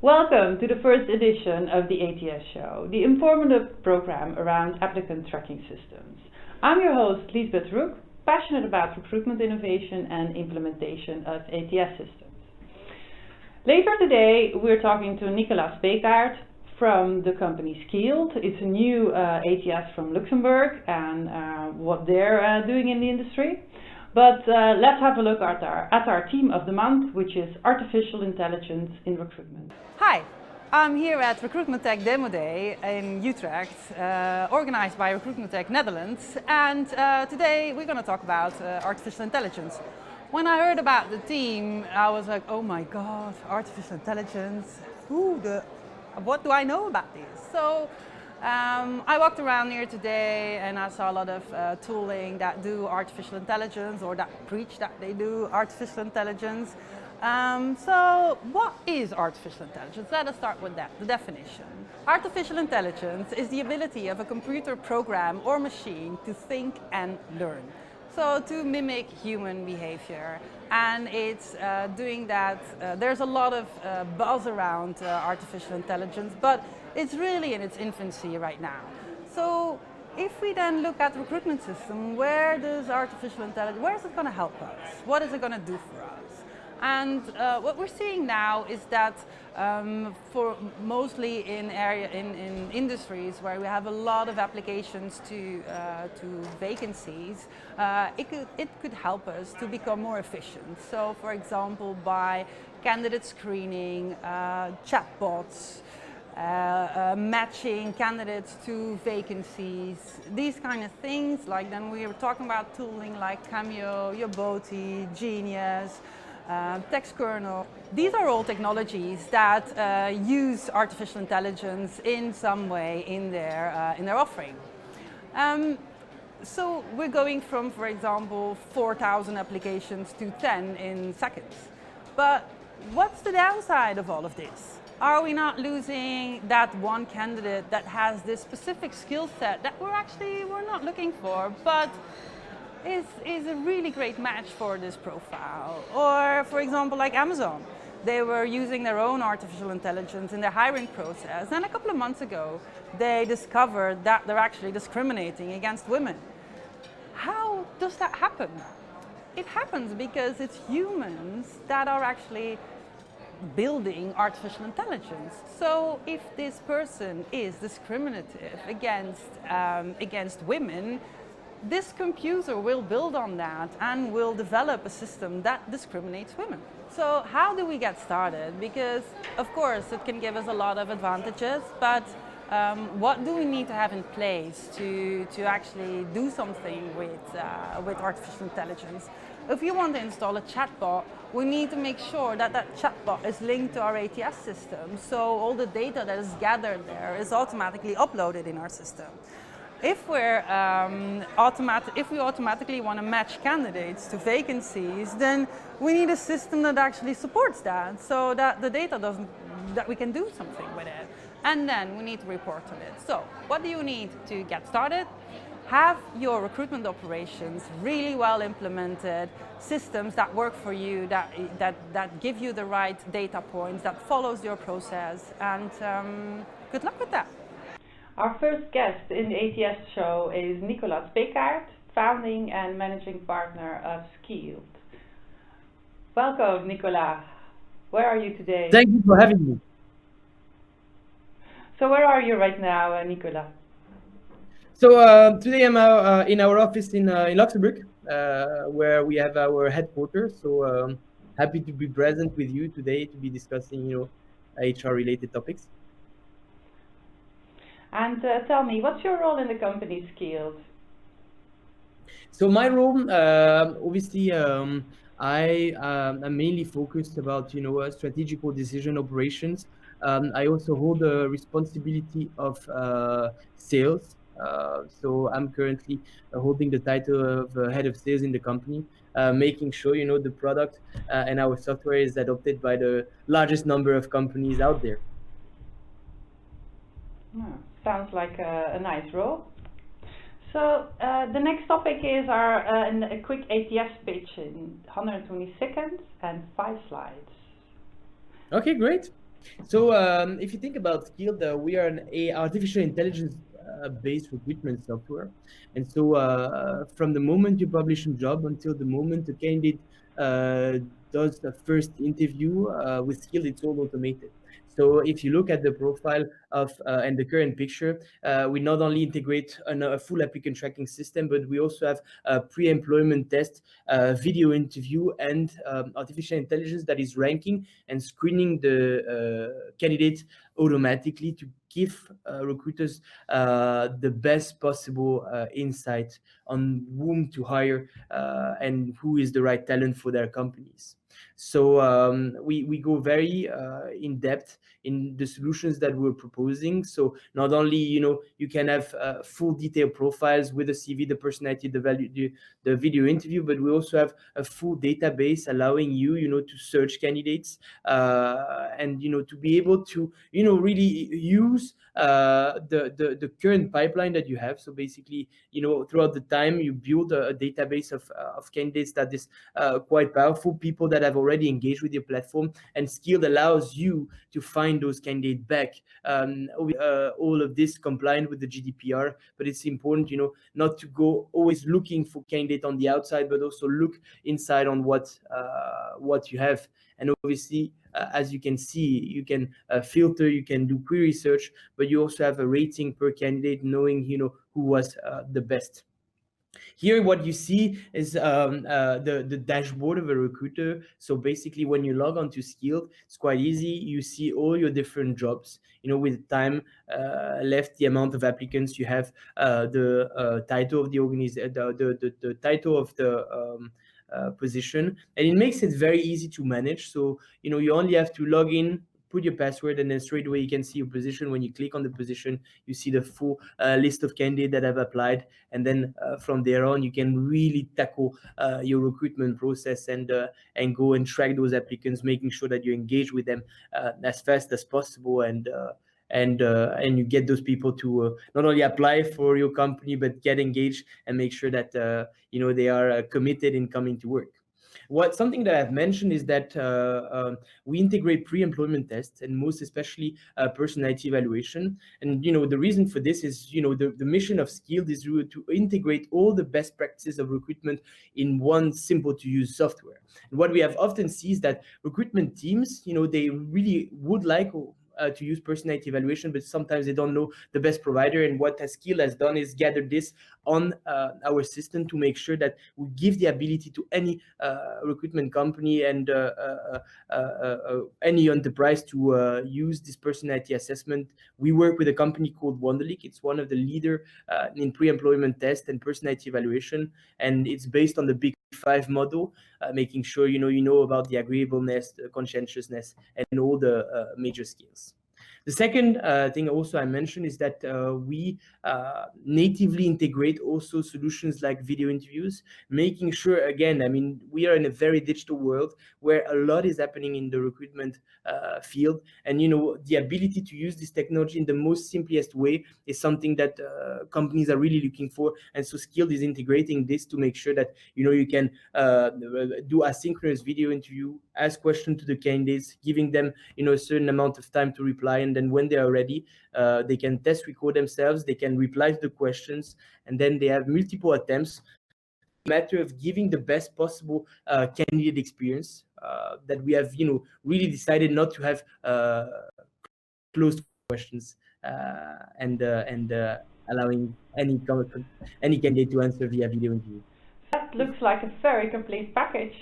Welcome to the first edition of the ATS Show, the informative program around applicant tracking systems. I'm your host, Liesbet De Rouck, passionate about recruitment innovation and implementation of ATS systems. Later today, we're talking to Nicolas Speeckaert from the company Skeeled. It's a new ATS from Luxembourg and what they're doing in the industry. But let's have a look at our theme of the month, which is artificial intelligence in recruitment. Hi, I'm here at Recruitment Tech Demo Day in Utrecht, organized by Recruitment Tech Netherlands, and today we're going to talk about artificial intelligence. When I heard about the theme, I was like, oh my god, artificial intelligence, what do I know about this? So I walked around here today and I saw a lot of tooling that do artificial intelligence or that preach that they do artificial intelligence. So what is artificial intelligence? Let us start with that, the definition. Artificial intelligence is the ability of a computer program or machine to think and learn. So to mimic human behavior. And it's doing that, there's a lot of buzz around artificial intelligence, but it's really in its infancy right now. So if we then look at the recruitment system, where does artificial intelligence, where is it going to help us? What is it going to do for us? And what we're seeing now is that for mostly in industries where we have a lot of applications to vacancies, it could help us to become more efficient. So for example, by candidate screening, chatbots, matching candidates to vacancies, these kind of things. Like then we were talking about tooling like Cameo, Yoboti, Genius, text kernel. These are all technologies that use artificial intelligence in some way in their offering. So we're going from, for example, 4,000 applications to 10 in seconds. But what's the downside of all of this? Are we not losing that one candidate that has this specific skill set that we're not looking for, but is a really great match for this profile? Or for example, like Amazon, they were using their own artificial intelligence in their hiring process, and a couple of months ago they discovered that they're actually discriminating against women. How does that happen? It happens because it's humans that are actually building artificial intelligence. So if this person is discriminative against women, this computer will build on that and will develop a system that discriminates women. So how do we get started? Because of course it can give us a lot of advantages, but what do we need to have in place to actually do something with artificial intelligence? If you want to install a chatbot, we need to make sure that that chatbot is linked to our ATS system, so all the data that is gathered there is automatically uploaded in our system. If we automatically want to match candidates to vacancies, then we need a system that actually supports that, so that the data that we can do something with it. And then we need to report on it. So what do you need to get started? Have your recruitment operations really well implemented, systems that work for you, that give you the right data points, that follows your process, and good luck with that. Our first guest in the ATS show is Nicolas Speeckaert, founding and managing partner of Skeeled. Welcome, Nicolas. Where are you today? Thank you for having me. So where are you right now, Nicolas? So today I'm in our office in Luxembourg, where we have our headquarters. So happy to be present with you today to be discussing, HR-related topics. And tell me, what's your role in the company Skeeled? So my role, obviously, I'm mainly focused about strategical decision operations. I also hold the responsibility of sales. So I'm currently holding the title of head of sales in the company, making sure the product and our software is adopted by the largest number of companies out there. Sounds like a nice role. So the next topic is a quick ATS pitch in 120 seconds and 5 slides. Okay, great. So if you think about Skeeled, we are an artificial intelligence based recruitment software. And so from the moment you publish a job until the moment the candidate uh, does the first interview with Skeeled, it's all automated. So if you look at the profile of and the current picture, we not only integrate a full applicant tracking system, but we also have a pre-employment test, video interview, and artificial intelligence that is ranking and screening the candidates automatically to give recruiters the best possible insight on whom to hire and who is the right talent for their companies. So we go very in depth in the solutions that we're proposing. So not only you can have full detailed profiles with the CV, the personality, the value, the video interview, but we also have a full database allowing you to search candidates and to be able to really use the current pipeline that you have. So basically throughout the time you build a database of candidates that is quite powerful, people that have already engaged with your platform, and Skeeled allows you to find those candidates back. All of this compliant with the GDPR, but it's important not to go always looking for candidate on the outside, but also look inside on what you have. And obviously, as you can see, you can filter, you can do query search, but you also have a rating per candidate, knowing who was the best. Here, what you see is the dashboard of a recruiter. So basically, when you log on to Skeeled, it's quite easy. You see all your different jobs, with time left, the amount of applicants you have, the title of the organization, the title of the position, and it makes it very easy to manage. So you only have to log in, put your password, and then straight away you can see your position. When you click on the position, you see the full list of candidates that have applied, and then from there on you can really tackle your recruitment process and go and track those applicants, making sure that you engage with them as fast as possible, and you get those people to not only apply for your company but get engaged and make sure that they are committed in coming to work. Something that I've mentioned is that we integrate pre-employment tests, and most especially personality evaluation. And the reason for this is the mission of Skeeled is to integrate all the best practices of recruitment in one simple to use software. And what we have often seen is that recruitment teams, they really would like to use personality evaluation, but sometimes they don't know the best provider. And what Skeeled has done is gather this on our system to make sure that we give the ability to any recruitment company and any enterprise to use this personality assessment. We work with a company called Wonderlic. It's one of the leader in pre-employment test and personality evaluation, and it's based on the Big 5 model, making sure you know about the agreeableness, the conscientiousness, and all the major skills. The second thing also I mentioned is that we natively integrate also solutions like video interviews, making sure, again, we are in a very digital world where a lot is happening in the recruitment field, and the ability to use this technology in the most simplest way is something that companies are really looking for. And so Skeeled is integrating this to make sure that you can do asynchronous video interview, ask questions to the candidates, giving them a certain amount of time to reply, and then when they are ready, they can test record themselves, they can reply to the questions, and then they have multiple attempts. Matter of giving the best possible candidate experience that we have really decided not to have closed questions and allowing any candidate to answer via video interview. That looks like a very complete package,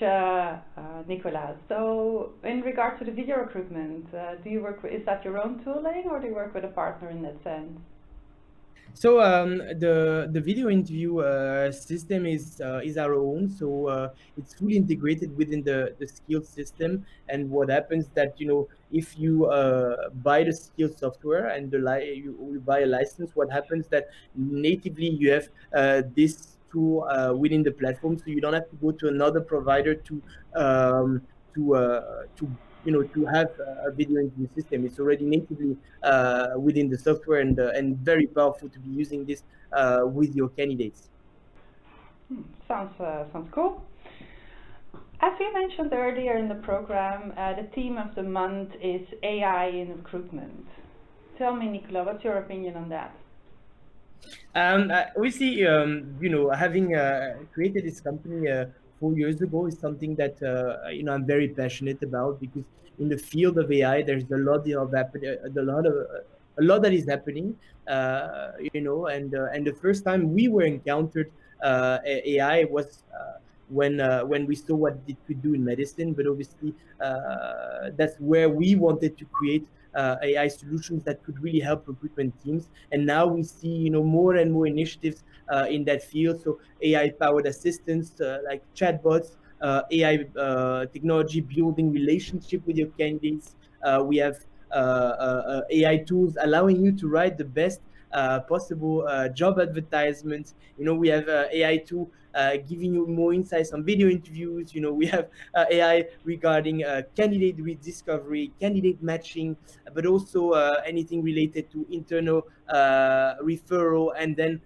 Nicolas. So in regard to the video recruitment, do you work with, is that your own tooling, or do you work with a partner in that sense? So the video interview system is our own. So it's fully integrated within the Skeeled system. And what happens that if you buy the Skeeled software and you buy a license, what happens that natively you have this tool within the platform, so you don't have to go to another provider to have a video interview system. It's already natively within the software, and very powerful to be using this with your candidates. Sounds cool. As we mentioned earlier in the program, the theme of the month is AI in recruitment. Tell me, Nicolas, what's your opinion on that? Obviously, having created this company 4 years ago is something that I'm very passionate about, because in the field of AI, there's a lot that is happening. And the first time we were encountered AI was when we saw what it could do in medicine. But obviously, that's where we wanted to create AI solutions that could really help recruitment teams. And now we see, more and more initiatives in that field. So AI-powered assistants like chatbots, AI technology building relationship with your candidates. We have AI tools allowing you to write the best possible job advertisements. We have AI tool giving you more insights on video interviews. We have AI regarding candidate discovery, candidate matching, but also anything related to internal referral, and then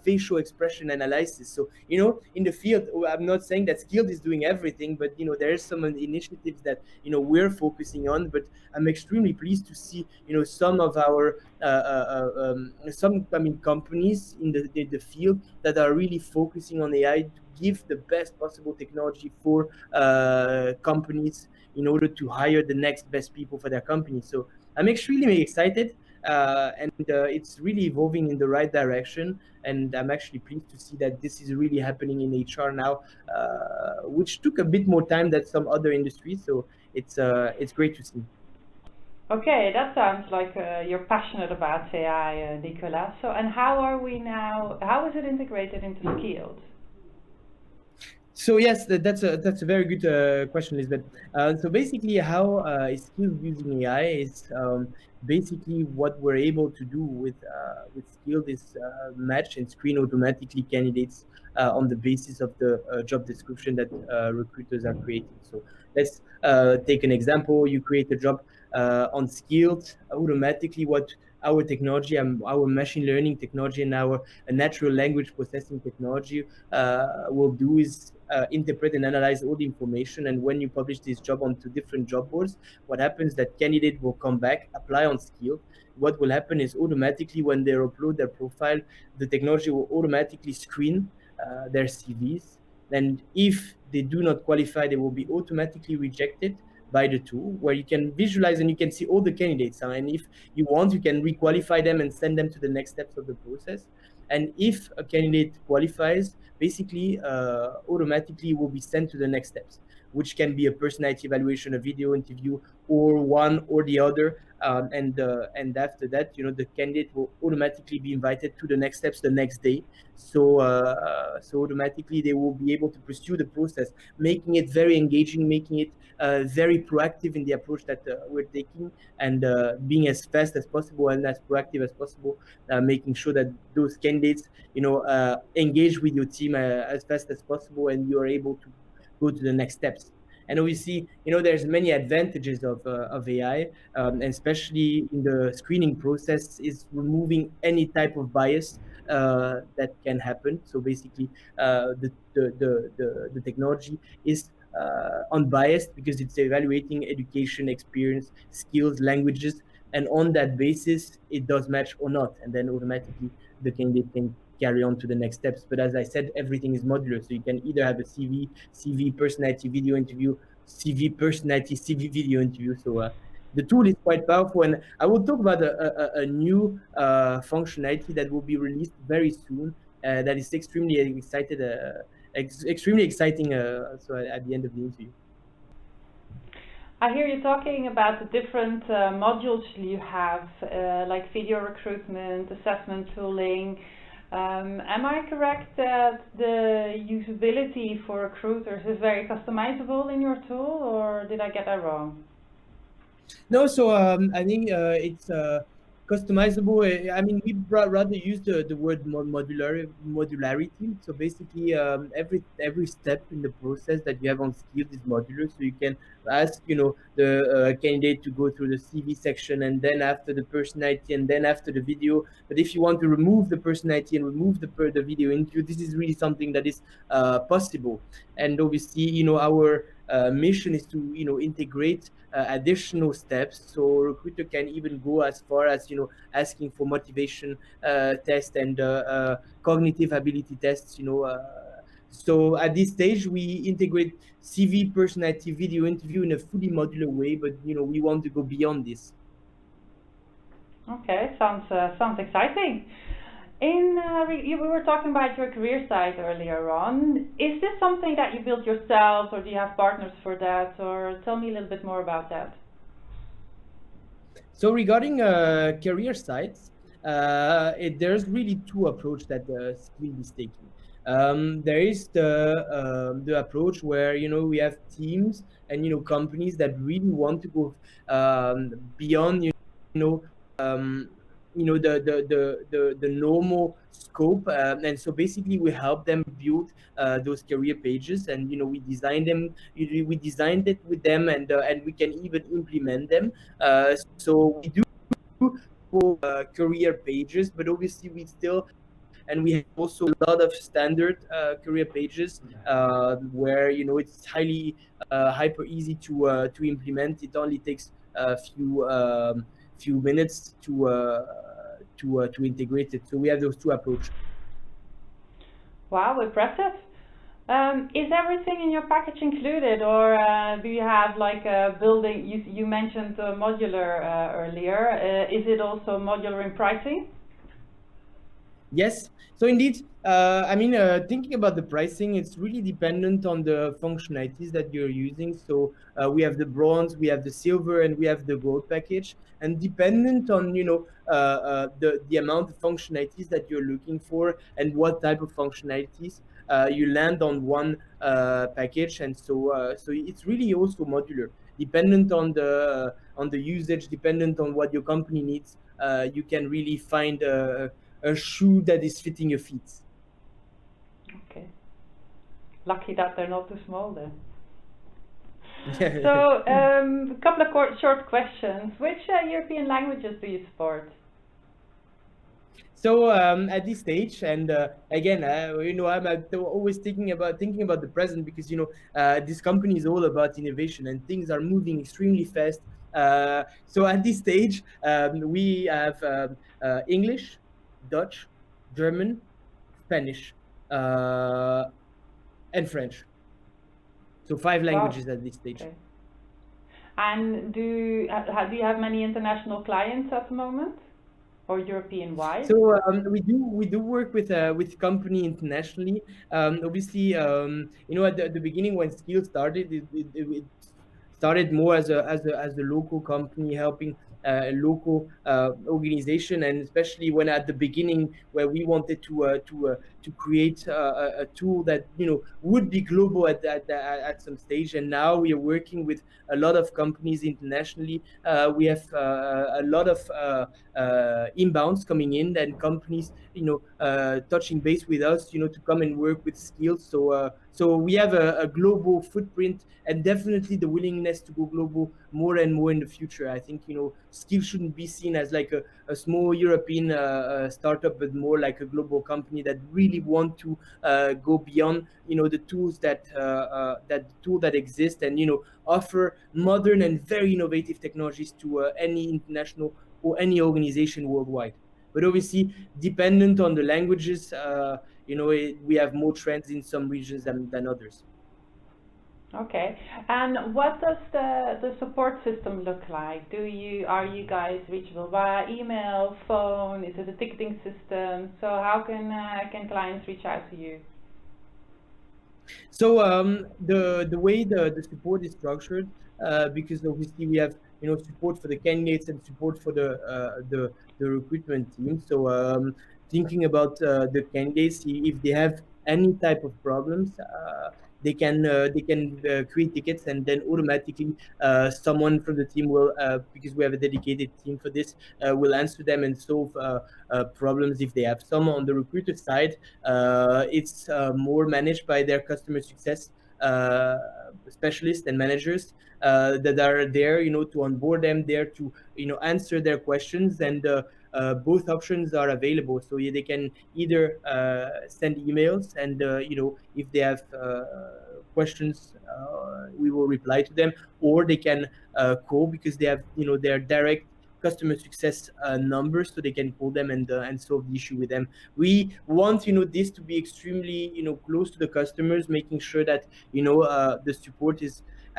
facial expression analysis. So, in the field, I'm not saying that Skeeled is doing everything, but, there are some initiatives that, we're focusing on. But I'm extremely pleased to see, some of our companies in the field that are really focusing on AI to give the best possible technology for companies in order to hire the next best people for their company. So I'm extremely excited, and it's really evolving in the right direction. And I'm actually pleased to see that this is really happening in HR now, which took a bit more time than some other industries. So it's great to see. Okay, that sounds like you're passionate about AI, Nicolas. So, and how is it integrated into Skeeled? So yes, that's a very good question, Liesbet. So basically, how is Skeeled using AI is basically what we're able to do with Skeeled is match and screen automatically candidates on the basis of the job description that recruiters are creating. So let's take an example. You create a job on Skeeled. Automatically, what our technology, our machine learning technology, and our natural language processing technology will do is interpret and analyze all the information. And when you publish this job onto different job boards, what happens that candidate will come back, apply on Skeeled. What will happen is automatically when they upload their profile, the technology will automatically screen their CVs. And if they do not qualify, they will be automatically rejected by the tool, where you can visualize and you can see all the candidates. And if you want, you can requalify them and send them to the next steps of the process. And if a candidate qualifies, basically automatically will be sent to the next steps, which can be a personality evaluation, a video interview, or one or the other. And after that, the candidate will automatically be invited to the next steps the next day. So automatically they will be able to pursue the process, making it very engaging, making it very proactive in the approach that we're taking, and being as fast as possible and as proactive as possible, making sure that those candidates, engage with your team as fast as possible, and you are able to go to the next steps. And obviously, there's many advantages of AI, and especially in the screening process, is removing any type of bias that can happen. So basically, the technology is unbiased, because it's evaluating education, experience, skills, languages, and on that basis, it does match or not, and then automatically the candidate can carry on to the next steps. But as I said, everything is modular, so you can either have a CV personality video interview, CV personality CV video interview. So the tool is quite powerful, and I will talk about a new functionality that will be released very soon. That is extremely exciting. So at the end of the interview. I hear you talking about the different modules you have, like video recruitment, assessment tooling. Am I correct that the usability for recruiters is very customizable in your tool, or did I get that wrong? No, so I think it's customizable. I mean, we rather use the word modularity. So basically, every step in the process that you have on Skeeled is modular. So you can ask, the candidate to go through the CV section, and then after the personality, and then after the video. But if you want to remove the personality and remove the video interview, this is really something that is possible. And obviously, our mission is to integrate additional steps. So recruiter can even go as far as asking for motivation test and cognitive ability tests. So at this stage, we integrate CV, personality, video interview in a fully modular way, but we want to go beyond this. Okay, sounds exciting. We were talking about your career site earlier on. Is this something that you built yourself, or do you have partners for that? Or tell me a little bit more about that. So regarding career sites, there's really two approaches that Skeeled is taking. There is the approach where we have teams and companies that really want to go beyond the normal scope, and so basically we help them build those career pages, and we design them. We designed it with them, and we can even implement them. So we do for career pages, but obviously we still. And we have also a lot of standard career pages where it's highly hyper easy to implement. It only takes a few minutes to integrate it. So we have those two approaches. Wow, impressive. Is everything in your package included, or do you have like a building? You mentioned modular earlier. Is it also modular in pricing? Yes. So indeed, thinking about the pricing, it's really dependent on the functionalities that you're using. So we have the bronze, we have the silver, and we have the gold package. And dependent on the amount of functionalities that you're looking for and what type of functionalities, you land on one package. And so it's really also modular, dependent on the usage, dependent on what your company needs. You can really find a shoe that is fitting your feet. Okay. Lucky that they're not too small then. So, a couple of short questions. Which European languages do you support? So at this stage, and again, I'm always thinking about the present, because this company is all about innovation and things are moving extremely fast. So at this stage, we have English, Dutch, German, Spanish, and French. So 5 languages at this stage. Okay. And do you have many international clients at the moment, or European wide? So we do work with company internationally. Obviously, at the beginning when Skeeled started, it started more as a local company helping a local organization, and especially when at the beginning where we wanted to create a tool that would be global at some stage. And now we are working with a lot of companies internationally. We have a lot of inbounds coming in, and companies touching base with us to come and work with Skeeled. So we have a global footprint, and definitely the willingness to go global more and more in the future. I think Skeeled shouldn't be seen as like a small European startup, but more like a global company that really want to go beyond the tools that exist, and offer modern and very innovative technologies to any international or any organization worldwide. But obviously, dependent on the languages, we have more trends in some regions than others. Okay, and what does the support system look like? Are you guys reachable via email, phone? Is it a ticketing system? So how can clients reach out to you? So the way the support is structured, because obviously we have support for the candidates and support for the recruitment team. So thinking about the candidates, if they have any type of problems, they can create tickets, and then automatically someone from the team will, because we have a dedicated team for this, will answer them and solve problems if they have some. On the recruiter side, it's more managed by their customer success specialists and managers that are there, to onboard them, there to answer their questions, and both options are available. So they can either send emails, and if they have questions, we will reply to them, or they can call because they have their direct customer success numbers, so they can call them and solve the issue with them. We want this to be extremely close to the customers, making sure that the support is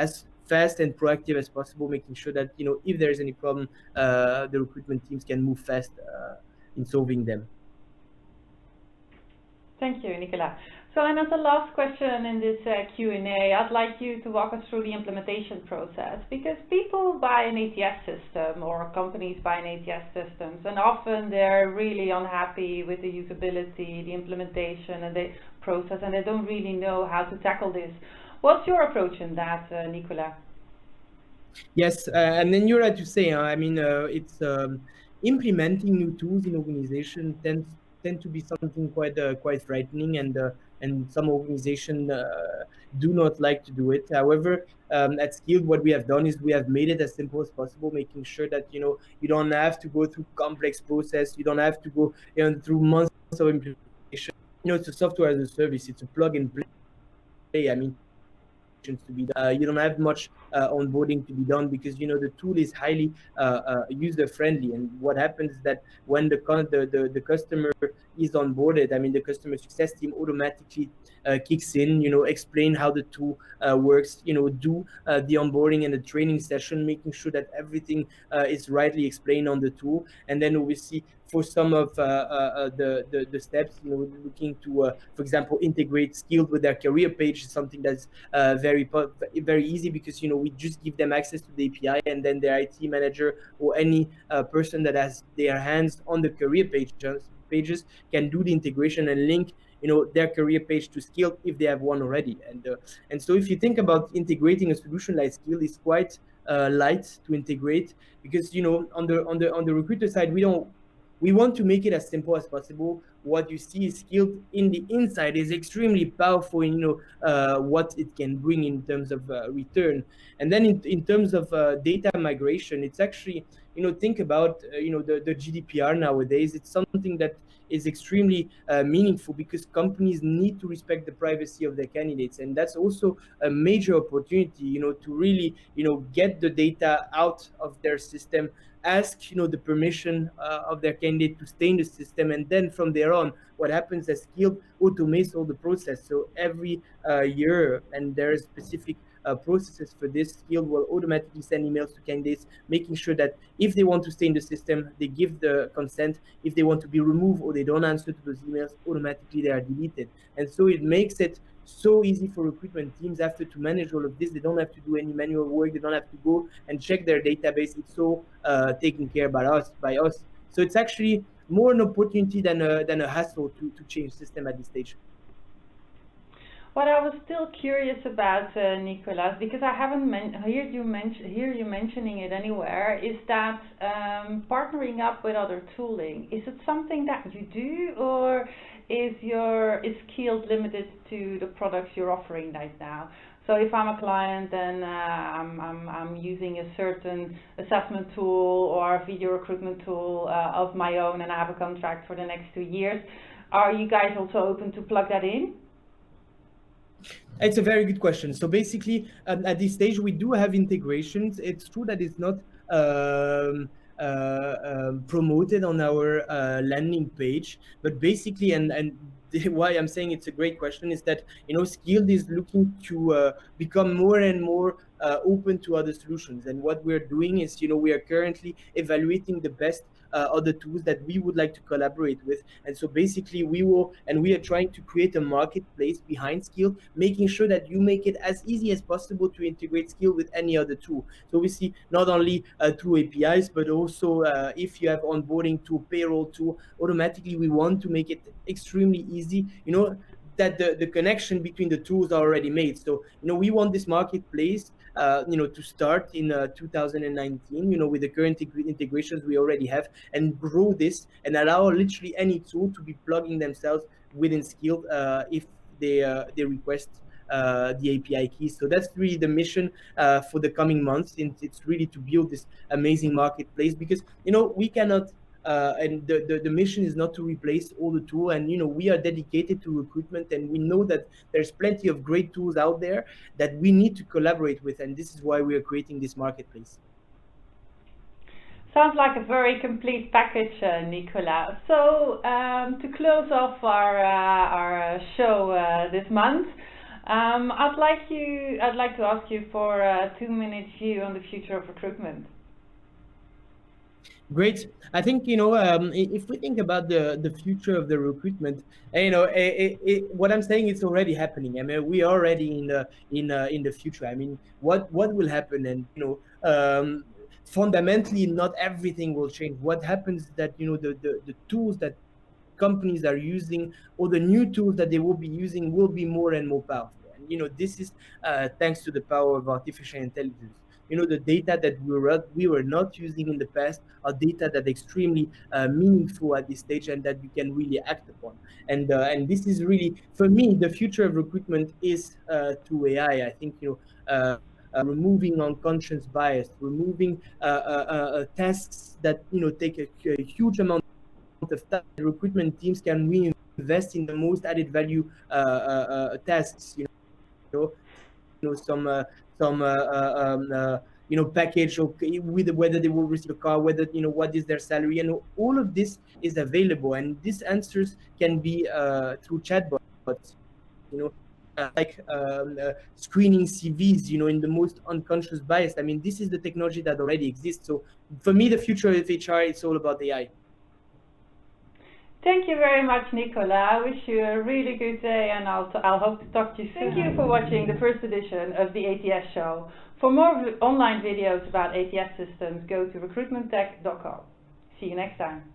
as fast and proactive as possible, making sure that if there is any problem, the recruitment teams can move fast in solving them. Thank you, Nicolas. So, and as a last question in this Q&A, I'd like you to walk us through the implementation process, because people buy an ATS system, or companies buy an ATS systems, and often they're really unhappy with the usability, the implementation, and the process, and they don't really know how to tackle this. What's your approach in that, Nicolas? Yes, and then you're right to say, I mean, it's implementing new tools in organization tend to be something quite frightening, and some organizations do not like to do it. However, at Skeeled, what we have done is we have made it as simple as possible, making sure that you don't have to go through complex process, you don't have to go through months of implementation. It's a software as a service, it's a plug and play. I mean, to be done. You don't have much onboarding to be done, because the tool is highly user friendly. And what happens is that when the customer is onboarded, I mean, the customer success team automatically kicks in, explain how the tool works, do the onboarding and the training session, making sure that everything is rightly explained on the tool. And then obviously for some of the steps, looking to, for example, integrate Skeeled with their career page is something that's very easy, because we just give them access to the API, and then their IT manager or any person that has their hands on the career pages can do the integration and link their career page to Skeeled if they have one already. And so if you think about integrating a solution like Skeeled, it's quite light to integrate, because on the recruiter side, we want to make it as simple as possible. What you see is Skeeled in the inside is extremely powerful in what it can bring in terms of return. And then in terms of data migration, it's actually think about the GDPR nowadays. It's something that is extremely meaningful, because companies need to respect the privacy of their candidates, and that's also a major opportunity to really get the data out of their system, ask the permission of their candidate to stay in the system, and then from there on, what happens is Skeeled automates all the process. So every year, and there are specific processes for this, Skeeled will automatically send emails to candidates, making sure that if they want to stay in the system, they give the consent. If they want to be removed or they don't answer to those emails, automatically they are deleted. And so it makes it so easy for recruitment teams after to manage all of this. They don't have to do any manual work. They don't have to go and check their database. It's so taken care by us. So it's actually more an opportunity than a hassle to change system at this stage. What I was still curious about, Nicolas, because I haven't heard you mentioning it anywhere, is that partnering up with other tooling. Is it something that you do, or is Skeeled limited to the products you're offering right now? So if I'm a client and I'm using a certain assessment tool or a video recruitment tool of my own, and I have a contract for the next 2 years, are you guys also open to plug that in? It's a very good question. So basically, at this stage, we do have integrations. It's true that it's not promoted on our landing page, but basically, and why I'm saying it's a great question is that Skeeled is looking to become more and more open to other solutions. And what we're doing is we are currently evaluating the best other tools that we would like to collaborate with. And so basically we are trying to create a marketplace behind Skeeled, making sure that you make it as easy as possible to integrate Skeeled with any other tool. So we see not only through APIs, but also if you have onboarding to payroll tool, automatically we want to make it extremely easy, that the connection between the tools are already made. So we want this marketplace to start in 2019 with the current integrations we already have, and grow this and allow literally any tool to be plugging themselves within Skeeled if they request the API keys. So that's really the mission for the coming months. It's really to build this amazing marketplace, because we cannot and the mission is not to replace all the tools. And we are dedicated to recruitment, and we know that there's plenty of great tools out there that we need to collaborate with, and this is why we are creating this marketplace. Sounds like a very complete package, Nicolas. So to close off our show this month, I'd like to ask you for a 2-minute view on the future of recruitment. Great. I think if we think about the future of the recruitment, what I'm saying is already happening. I mean, we are already in the future. I mean, what will happen, and fundamentally, not everything will change. What happens is that the tools that companies are using, or the new tools that they will be using, will be more and more powerful. And this is thanks to the power of artificial intelligence. The data that we were not using in the past are data that are extremely meaningful at this stage, and that we can really act upon. And this is really, for me, the future of recruitment is through AI. I think removing unconscious bias, removing tasks that take a huge amount of time. Recruitment teams can reinvest in the most added value tasks. Some package, or with whether they will receive a car, whether what is their salary, and all of this is available. And these answers can be through chatbots, screening CVs, in the most unconscious bias. I mean, this is the technology that already exists. So for me, the future of HR, it's all about AI. Thank you very much, Nicolas. I wish you a really good day, and I'll hope to talk to you soon. Thank you for watching the first edition of the ATS Show. For more online videos about ATS systems, go to recruitmenttech.com. See you next time.